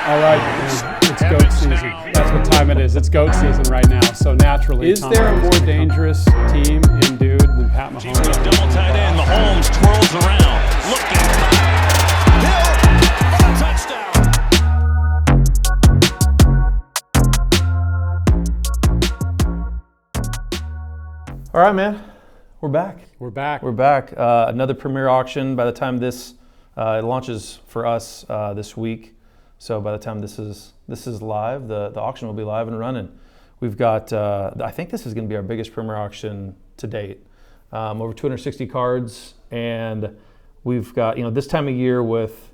All right, it's goat season. That's what time it is. It's goat season right now. So naturally, is there a more dangerous team in dude than Pat Mahomes? Double tight end. Mahomes twirls around, looking. Hill for a touchdown. All right, man. We're back. We're back. We're back. Another premier auction by the time this it launches for us this week. So by the time this is live, the auction will be live and running. We've got, I think this is going to be our biggest premier auction to date. Over 260 cards, and we've got, this time of year with,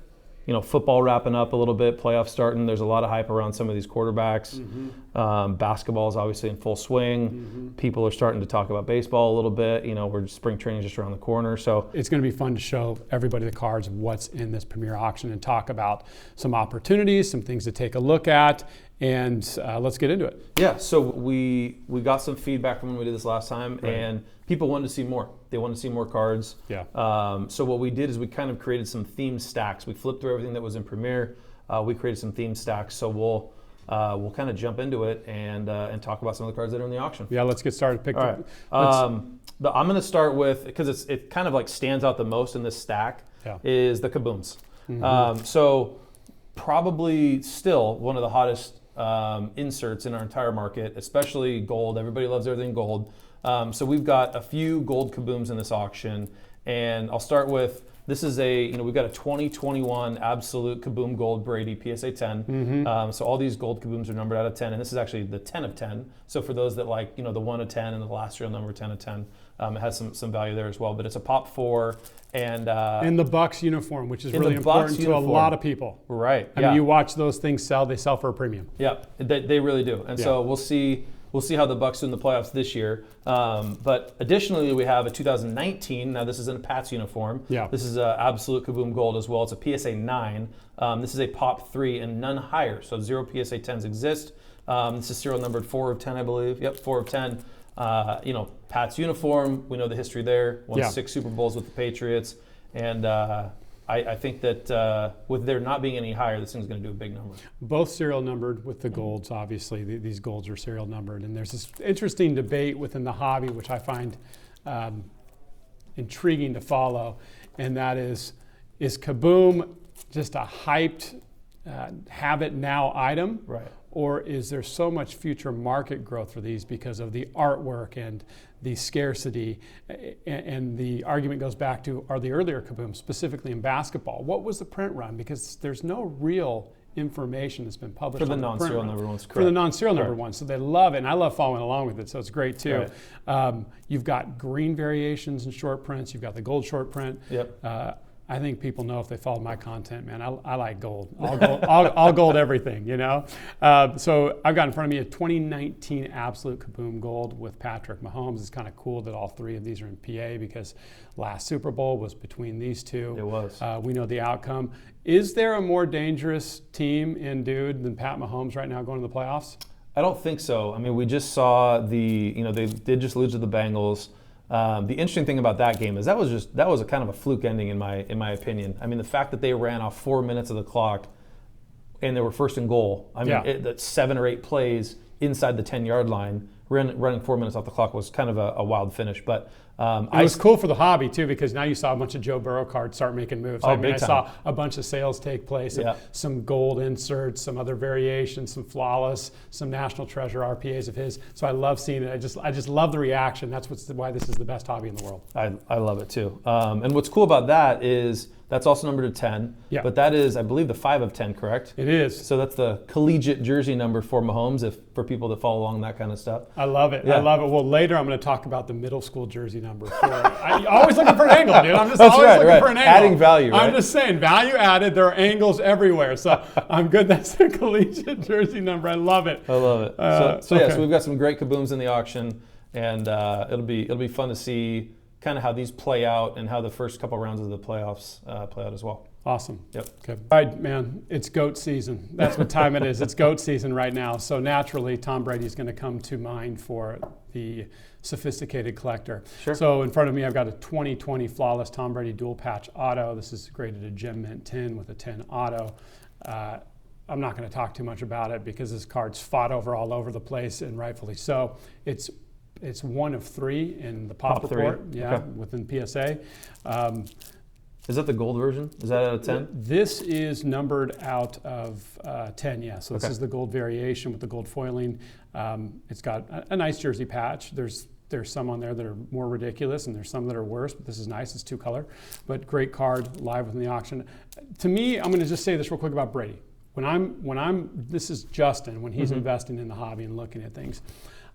football wrapping up a little bit, playoffs starting, there's a lot of hype around some of these quarterbacks. Mm-hmm. Basketball is obviously in full swing. Mm-hmm. People are starting to talk about baseball a little bit. Spring training just around the corner. So it's going to be fun to show everybody the cards of what's in this premier auction and talk about some opportunities, some things to take a look at, and let's get into it. Yeah, so we got some feedback from when we did this last time, right. And people wanted to see more. They wanted to see more cards. Yeah. So what we did is we kind of created some themed stacks. We flipped through everything that was in Premier. We created some themed stacks. So we'll kind of jump into it and talk about some of the cards that are in the auction. Yeah, let's get started. All right. I'm going to start with, because it kind of like stands out the most in this stack, is the Kabooms. Mm-hmm. So probably still one of the hottest inserts in our entire market, especially gold. Everybody loves everything gold. So we've got a few Gold Kabooms in this auction, and I'll start with, this is we've got a 2021 Absolute Kaboom Gold Brady PSA 10. Mm-hmm. So all these Gold Kabooms are numbered out of 10, and this is actually the 10 of 10. So for those that like, the 1 of 10 and the last serial number 10 of 10, it has some value there as well. But it's a Pop 4, and the Bucks uniform, which is really important to a lot of people. Right. I mean, you watch those things sell; they sell for a premium. Yeah, they really do. And so we'll see how the Bucks do in the playoffs this year. But additionally, we have a 2019. Now, this is in a Pats uniform. Yeah. This is a Absolute Kaboom Gold as well. It's a PSA 9. This is a Pop 3 and none higher. So 0 PSA 10s exist. This is serial numbered 4 of 10, I believe. Yep, 4 of 10. Pats uniform. We know the history there. Won 6 Super Bowls with the Patriots. And I think that with there not being any higher, this thing's going to do a big number. Both serial numbered with the golds, obviously. These golds are serial numbered. And there's this interesting debate within the hobby, which I find intriguing to follow. And that is Kaboom just a hyped, have it now item? Right. Or is there so much future market growth for these because of the artwork and the scarcity? And the argument goes back to, are the earlier Kabooms, specifically in basketball, what was the print run? Because there's no real information that's been published for the non-serial number ones. Correct. For the non-serial number ones. So they love it, and I love following along with it, so it's great too. Right. You've got green variations and short prints. You've got the gold short print. Yep. I think people know if they follow my content, man. I like gold. I'll gold everything, So I've got in front of me a 2019 Absolute Kaboom Gold with Patrick Mahomes. It's kind of cool that all 3 of these are in PA because last Super Bowl was between these 2. It was. We know the outcome. Is there a more dangerous team in dude than Pat Mahomes right now going to the playoffs? I don't think so. I mean, we just saw they did just lose to the Bengals. The interesting thing about that game is that was a kind of a fluke ending in my opinion. I mean, the fact that they ran off 4 minutes of the clock and they were first and goal. I mean, that's 7 or 8 plays inside the 10-yard line. Running 4 minutes off the clock was kind of a wild finish, but it was cool for the hobby too, because now you saw a bunch of Joe Burrow cards start making moves. I saw a bunch of sales take place, some gold inserts, some other variations, some flawless, some National Treasure RPAs of his. So I love seeing it. I just love the reaction. That's why this is the best hobby in the world. I love it too. And what's cool about that is that's also numbered to 10, but that is, I believe, the 5 of 10, correct? It is. So that's the collegiate jersey number for Mahomes, for people that follow along that kind of stuff. I love it. Yeah. I love it. Well, later I'm going to talk about the middle school jersey number. I'm always looking for an angle, dude. I'm just always looking for an angle. Adding value, right? I'm just saying, value added. There are angles everywhere. So I'm good. That's the collegiate jersey number. I love it. I love it. So we've got some great Kabooms in the auction, and it'll be fun to see kind of how these play out and how the first couple rounds of the playoffs play out as well. Awesome. Yep. Okay. All right, man. It's GOAT season. That's what time it is. It's GOAT season right now. So naturally, Tom Brady is going to come to mind for the sophisticated collector. Sure. So in front of me, I've got a 2020 flawless Tom Brady dual patch auto. This is graded a gem mint 10 with a 10 auto. I'm not going to talk too much about it because this card's fought over all over the place, and rightfully so. It's one of 3 in the pop report, within PSA. Is that the gold version? Is that out of 10? This is numbered out of 10, yeah. So this is the gold variation with the gold foiling. It's got a nice jersey patch. There's some on there that are more ridiculous, and there's some that are worse, but this is nice. It's 2-color, but great card live within the auction. To me, I'm going to just say this real quick about Brady. This is Justin, when he's investing in the hobby and looking at things,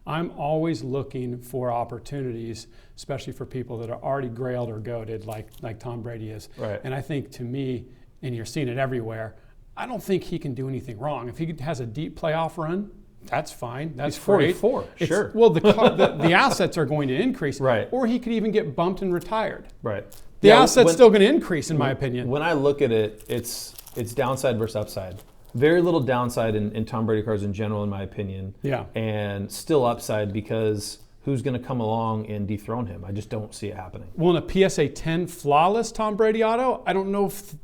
I'm always looking for opportunities, especially for people that are already grailed or goated like Tom Brady is. Right. And I think, to me, and you're seeing it everywhere, I don't think he can do anything wrong. If he has a deep playoff run, that's fine. That's He's 44, great. sure. Well, the assets are going to increase. Right. Or he could even get bumped and retired. Right. The asset's still going to increase, in my opinion. When I look at it, it's downside versus upside. Very little downside in Tom Brady cards in general, in my opinion. Yeah. And still upside because who's going to come along and dethrone him? I just don't see it happening. Well, in a PSA 10 flawless Tom Brady auto, I don't know if,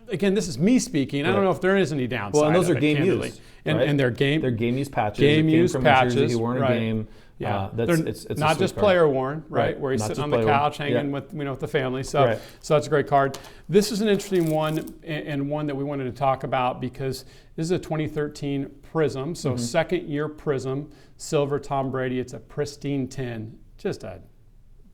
again, this is me speaking, I don't know if there is any downside. Well, and those are it, game candidly. used. And they're game used patches. Game it came used from patches. New Jersey. He wore in a game. Yeah, it's not just player worn, right? Where he's Not sitting just on the player worn. couch hanging with the family. So, Right. so that's a great card. This is an interesting one, and one that we wanted to talk about because this is a 2013 Prism, so second year Prism, silver Tom Brady. It's a pristine 10, just a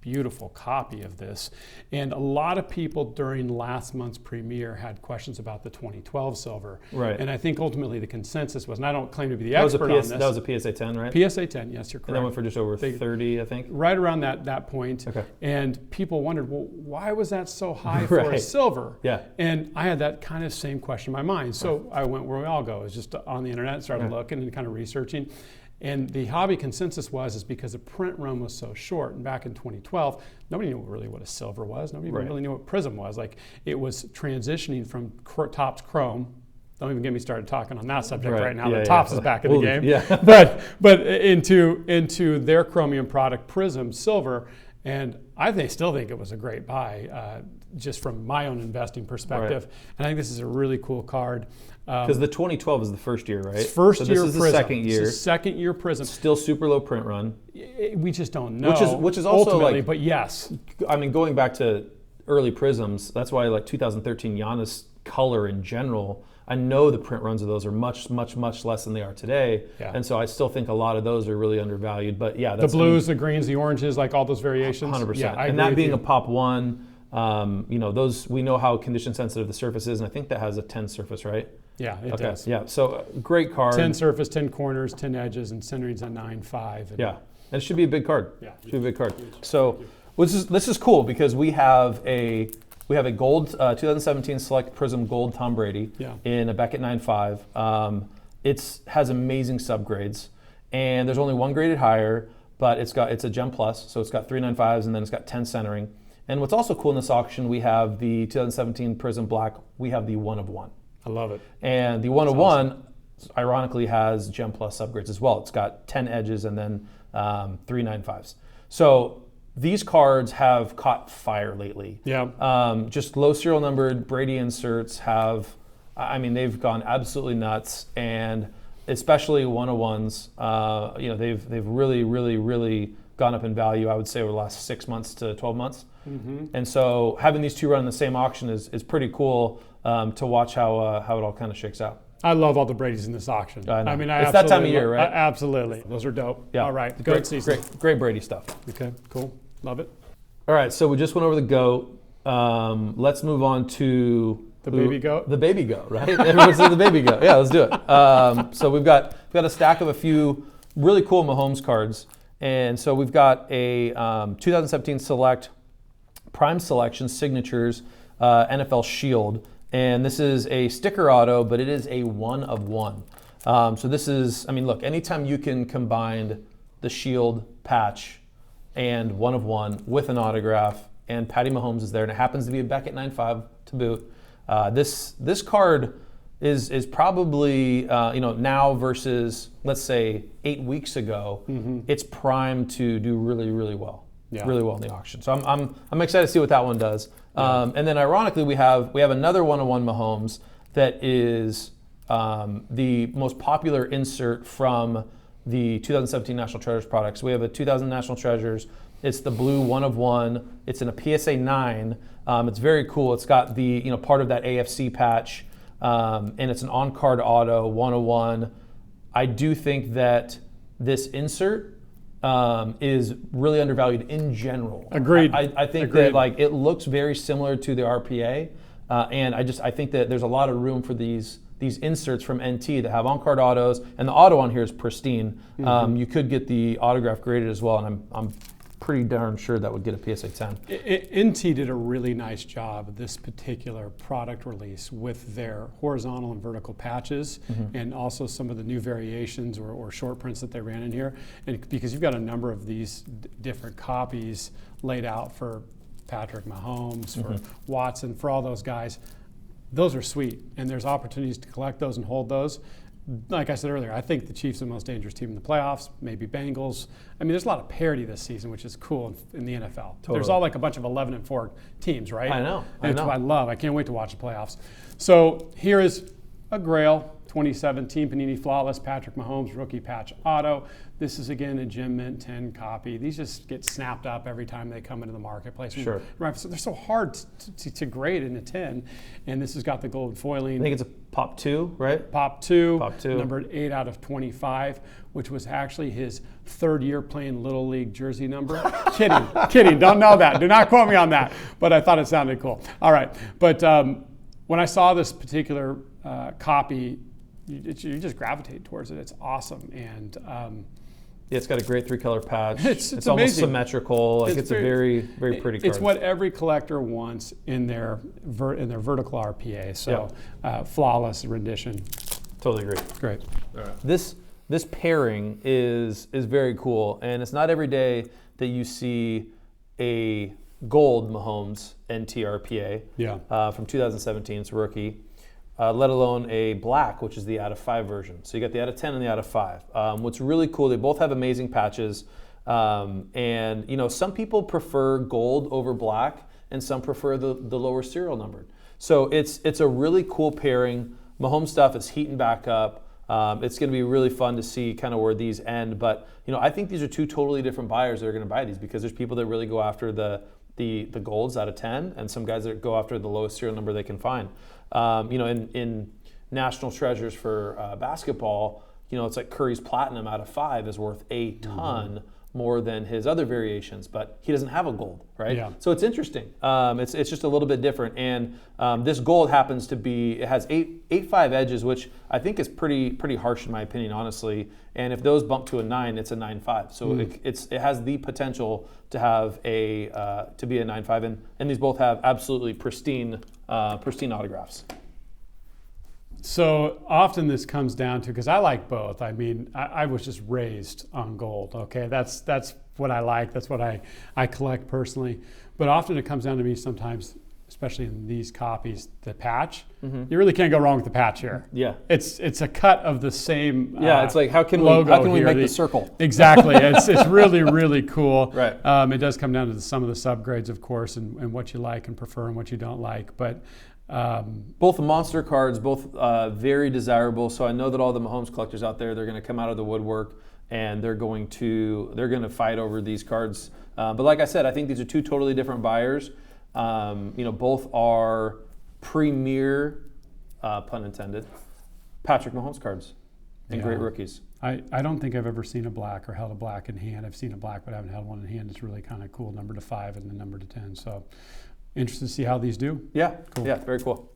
beautiful copy of this. And a lot of people during last month's premiere had questions about the 2012 silver. Right. And I think ultimately the consensus was, and I don't claim to be the expert on this. That was a PSA 10, right? PSA 10, yes, you're correct. And that went for just over 30, I think. Right around that point. Okay. And people wondered, well, why was that so high for a silver? Yeah. And I had that kind of same question in my mind. So I went where we all go, is just on the internet, started looking and kind of researching. And the hobby consensus is because the print run was so short. And back in 2012, nobody knew really what a silver was. Nobody even really knew what Prism was. Like, it was transitioning from Topps Chrome. Don't even get me started talking on that subject right now. Topps is back in the game. Yeah. but into their chromium product, Prism Silver. And I still think it was a great buy, just from my own investing perspective. Right. And I think this is a really cool card. Because the 2012 is the first year, right? First year this is Prism. the second year. This is second year Prism. Still super low print run. We just don't know. Which is also ultimately, like, but yes. I mean, going back to early Prisms, that's why like 2013 Giannis color in general, I know the print runs of those are much, much, much less than they are today. Yeah. And so I still think a lot of those are really undervalued. But yeah, that's the blues, the greens, the oranges, like all those variations. 100%. Yeah, and that being a pop one, those, we know how condition sensitive the surface is, and I think that has a 10 surface, right? Yeah, it does. Yeah, so great card. 10 surface, 10 corners, 10 edges, and centering's a 9.5. Yeah, and it should be a big card. Yeah, should be a big card. So this is cool because we have a gold 2017 Select Prism Gold Tom Brady in a Beckett 9.5. It has amazing subgrades, and there's only one graded higher, but it's a Gem Plus, so it's got 3 9.5s and then it's got 10 centering. And what's also cool in this auction, we have the 2017 Prism Black. We have the 1 of 1. I love it. And the 1 of 1, ironically, has Gem Plus subgrades as well. It's got 10 edges and then 3 9.5s. So these cards have caught fire lately. Yeah. Just low serial numbered Brady inserts they've gone absolutely nuts, and especially 101s. They've really, really, really gone up in value, I would say, over the last 6 months to 12 months. Mm-hmm. And so having these two run in the same auction is pretty cool to watch how it all kind of shakes out. I love all the Bradys in this auction. I know. I mean, it's that time of year, right? Absolutely. Those are dope. Yeah. All right. Great season. Great Brady stuff. Okay, cool. Love it. All right, so we just went over the GOAT. Let's move on to the baby goat. The baby goat, right? Everyone says the baby goat. Yeah, let's do it. So we've got a stack of a few really cool Mahomes cards. And so we've got a 2017 Select Prime Selection Signatures NFL Shield. And this is a sticker auto, but it is a 1 of 1. So this is, look, anytime you can combine the Shield patch and 1 of 1 with an autograph, and Patty Mahomes is there, and it happens to be a Beckett 9.5 to boot. This card is probably now versus, let's say, 8 weeks ago, it's primed to do really, really well. Really well in the auction. So I'm excited to see what that one does. And then ironically, we have another 1 of 1 Mahomes that is the most popular insert from the 2017 National Treasures products. We have a 2000 National Treasures. It's the blue 1 of 1. It's in a PSA 9. It's very cool. It's got the part of that AFC patch, and it's an on-card auto 101. I do think that this insert is really undervalued in general. Agreed. I think Agreed. that it looks very similar to the RPA, and I think that there's a lot of room for these inserts from NT that have on-card autos, and the auto on here is pristine. You could get the autograph graded as well, and I'm pretty darn sure that would get a PSA 10. NT did a really nice job of this particular product release with their horizontal and vertical patches, and also some of the new variations or short prints that they ran in here. And because you've got a number of these different copies laid out for Patrick Mahomes, for Watson, for all those guys, those are sweet. And there's opportunities to collect those and hold those. Like I said earlier, I think the Chiefs are the most dangerous team in the playoffs, maybe Bengals. I mean, there's a lot of parity this season, which is cool in the NFL. Totally. There's all like a bunch of 11-4 teams, right? I know. That's what I love. I can't wait to watch the playoffs. So here is a Grail 2017 Panini Flawless Patrick Mahomes rookie patch auto. This is again a Gem Mint 10 copy. These just get snapped up every time they come into the marketplace. Sure. Right. So they're so hard to grade in a 10. And this has got the gold foiling. I think it's a Pop 2, right? Pop 2. Pop 2. Numbered 8 out of 25, which was actually his third year playing Little League jersey number. Kidding. Don't know that. Do not quote me on that. But I thought it sounded cool. All right. But when I saw this particular copy, you just gravitate towards it. It's awesome. And yeah, it's got a great 3-color patch. It's almost amazing. Symmetrical. It's a very, very pretty card. It's what every collector wants in their vertical RPA. So flawless rendition. Totally agree. Great. All right. This pairing is very cool, and it's not every day that you see a gold Mahomes NT RPA from 2017. It's rookie. Let alone a black, which is the out of 5 version. So you got the out of 10 and the out of 5. What's really cool, they both have amazing patches. And some people prefer gold over black, and some prefer the lower serial numbered. So it's a really cool pairing. Mahomes stuff is heating back up. It's going to be really fun to see kind of where these end. But I think these are two totally different buyers that are going to buy these, because there's people that really go after the golds out of 10, and some guys that go after the lowest serial number they can find. In National Treasures for basketball, it's like Curry's Platinum out of 5 is worth a ton more than his other variations, but he doesn't have a gold, right? Yeah. So it's interesting. It's just a little bit different, and this gold happens to be, it has 8.5 edges, which I think is pretty harsh in my opinion, honestly. And if those bump to a 9, it's a 9.5. So it has the potential to have to be a 9.5, and these both have absolutely pristine autographs. So often this comes down to, because I like both. I mean, I was just raised on gold. Okay, that's what I like. That's what I collect personally. But often it comes down to me sometimes, especially in these copies, the patch. You really can't go wrong with the patch here. Yeah, it's a cut of the same. It's like how can we make the circle? Exactly. it's really cool. Right. It does come down to some of the subgrades, of course, and what you like and prefer and what you don't like, but. Both monster cards, both very desirable. So I know that all the Mahomes collectors out there, they're going to come out of the woodwork and they're going to fight over these cards. But like I said, I think these are two totally different buyers. Both are premier, pun intended, Patrick Mahomes cards and great rookies. I don't think I've ever seen a black or held a black in hand. I've seen a black, but I haven't held one in hand. It's really kind of cool, number to 5 and the number to 10. So interested to see how these do. Yeah, cool. Yeah, very cool.